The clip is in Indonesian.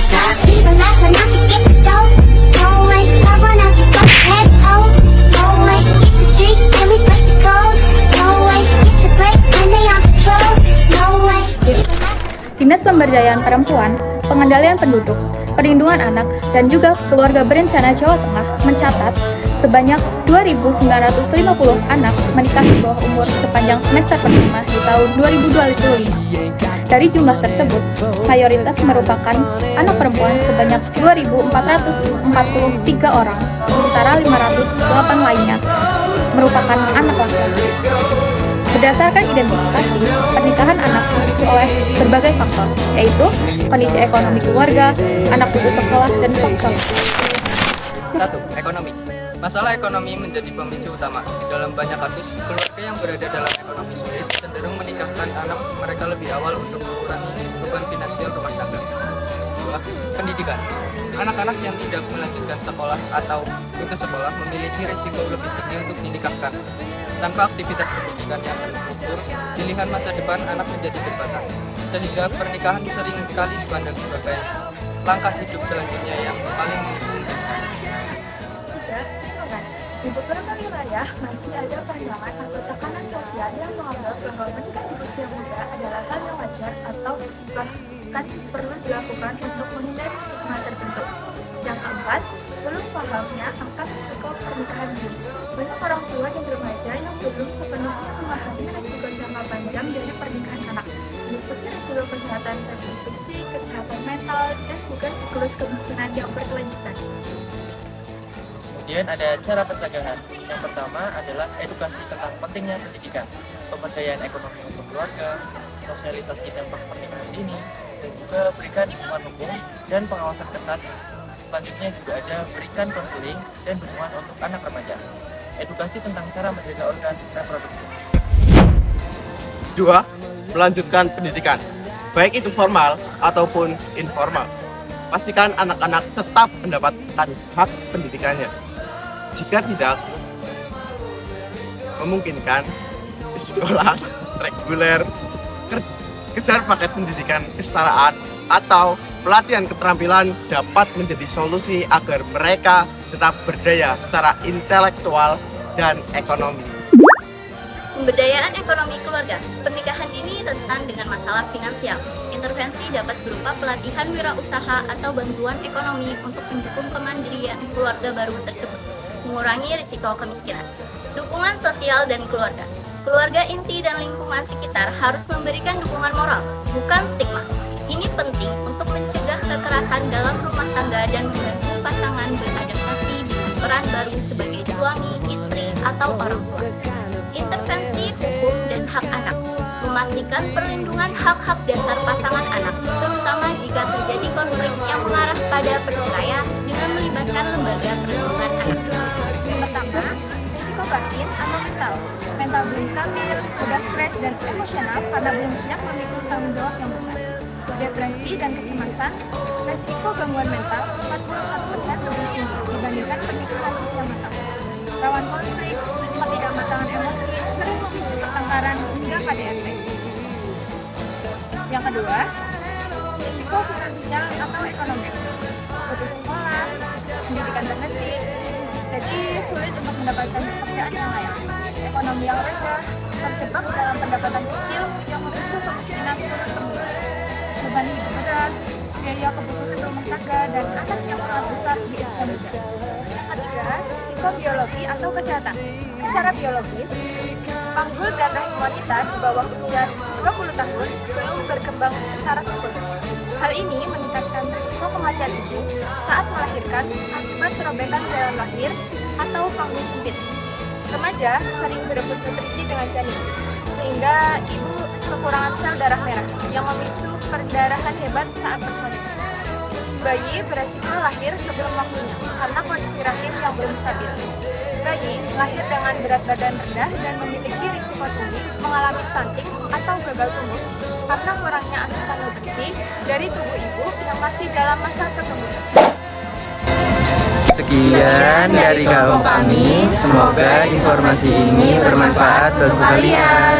Even last one not to get the dough. Always cover not to go head home. Always hit the streets and we break the code. Always hit the brakes when they on patrol. No way. Dinas Pemberdayaan Perempuan, Pengendalian Penduduk, Perlindungan Anak, dan juga Keluarga Berencana Jawa Tengah mencatat sebanyak 2.950 anak menikah di bawah umur sepanjang semester pertama di tahun 2025. Dari jumlah tersebut, mayoritas merupakan anak perempuan sebanyak 2.443 orang, sementara 508 lainnya merupakan anak laki-laki. Berdasarkan identifikasi, pernikahan anak dipicu oleh berbagai faktor, yaitu kondisi ekonomi keluarga, anak putus sekolah, dan faktor. 1. Ekonomi. Masalah ekonomi menjadi pemicu utama. Di dalam banyak kasus, keluarga yang berada dalam ekonomi sulit cenderung menikahkan anak mereka lebih awal untuk mengurangi beban finansial rumah tangga. 2. Pendidikan. Anak-anak yang tidak melanjutkan sekolah atau putus sekolah memiliki risiko lebih tinggi untuk dinikahkan. Tanpa aktivitas pendidikan yang terukur, pilihan masa depan anak menjadi terbatas, sehingga pernikahan sering kali dipandang sebagai langkah hidup selanjutnya yang paling memungkinkan. Di beberapa wilayah masih ada pandangan atau tekanan sosial yang menganggap bahwa menikah di usia muda adalah hal yang wajar atau bahkan perlu dilakukan untuk menghindari stigma tertentu. Yang keempat, belum pahamnya akan risiko pernikahan dini. Banyak orang tua dan remaja yang belum sepenuhnya memahami risiko jangka panjang dari pernikahan anak, meliputi risiko kesehatan reproduksi, kesehatan mental, dan juga siklus kemiskinan yang berkelanjutan. Kemudian ada cara pencegahan. Yang pertama adalah edukasi tentang pentingnya pendidikan, pemberdayaan ekonomi untuk keluarga, sosialisasi dampak pernikahan dini, dan juga berikan dukungan hukum dan pengawasan ketat. Selanjutnya juga ada berikan konseling dan dukungan untuk anak remaja. Edukasi tentang cara menjaga organ reproduksi. 2. Melanjutkan pendidikan, baik itu formal ataupun informal. Pastikan anak-anak tetap mendapatkan hak pendidikannya. Jika tidak memungkinkan, di sekolah reguler, kejar paket pendidikan kesetaraan atau pelatihan keterampilan dapat menjadi solusi agar mereka tetap berdaya secara intelektual dan ekonomi. Pemberdayaan ekonomi keluarga. Pernikahan dini rentan dengan masalah finansial. Intervensi dapat berupa pelatihan wirausaha atau bantuan ekonomi untuk mendukung kemandirian keluarga baru tersebut, mengurangi risiko kemiskinan. Dukungan sosial dan keluarga. Keluarga inti dan lingkungan sekitar harus memberikan dukungan moral, bukan stigma. Ini penting untuk mencegah kekerasan dalam rumah tangga dan membantu pasangan beradaptasi dengan peran baru sebagai suami, istri, atau orang tua. Intervensi hukum dan hak anak. Memastikan perlindungan hak-hak dasar pasangan anak, terutama jika terjadi konflik yang mengarah pada perceraian dengan melibatkan lembaga perlindungan anak. Yang pertama, risiko batin atau mental. Mental belum stabil, mudah stres dan emosional karena belum siap memikul tanggung jawab yang besar. Depresi dan kecemasan, risiko gangguan mental 41% lebih tinggi dibandingkan pernikahan usia matang. Rawan konflik, ketidakmatangan emosi, sering memicu pertengkaran hingga KDRT. Yang kedua, risiko finansial atau ekonomi. Putus sekolah, pendidikan terhenti, jadi sulit untuk mendapatkan pekerjaan yang layak. Ekonomi yang rendah, terjebak dalam pendapatan kecil yang memicu kemiskinan turun-temurun. Beban hidup berat, biaya kebutuhan rumah tangga, dan anak yang sangat besar di usia muda. Yang ketiga, risiko biologi atau kesehatan. Secara biologis, panggul dan rahim wanita di bawah usia 20 tahun belum berkembang secara sempurna. Hal ini meningkatkan risiko kematian ibu saat melahirkan akibat serobekan jalan lahir atau panggul sempit. Remaja sering berebut nutrisi dengan janin, sehingga ibu kekurangan sel darah merah yang memicu perdarahan hebat saat bersalin. Bayi beresiko lahir sebelum waktunya karena kondisi rahim yang belum stabil. Bayi lahir dengan berat badan rendah dan memiliki risiko tinggi mengalami stunting atau gagal tumbuh karena kurangnya asupan nutrisi dari tubuh ibu yang masih dalam masa pertumbuhan. Sekian dari kaum kami, semoga informasi ini bermanfaat bagi kalian.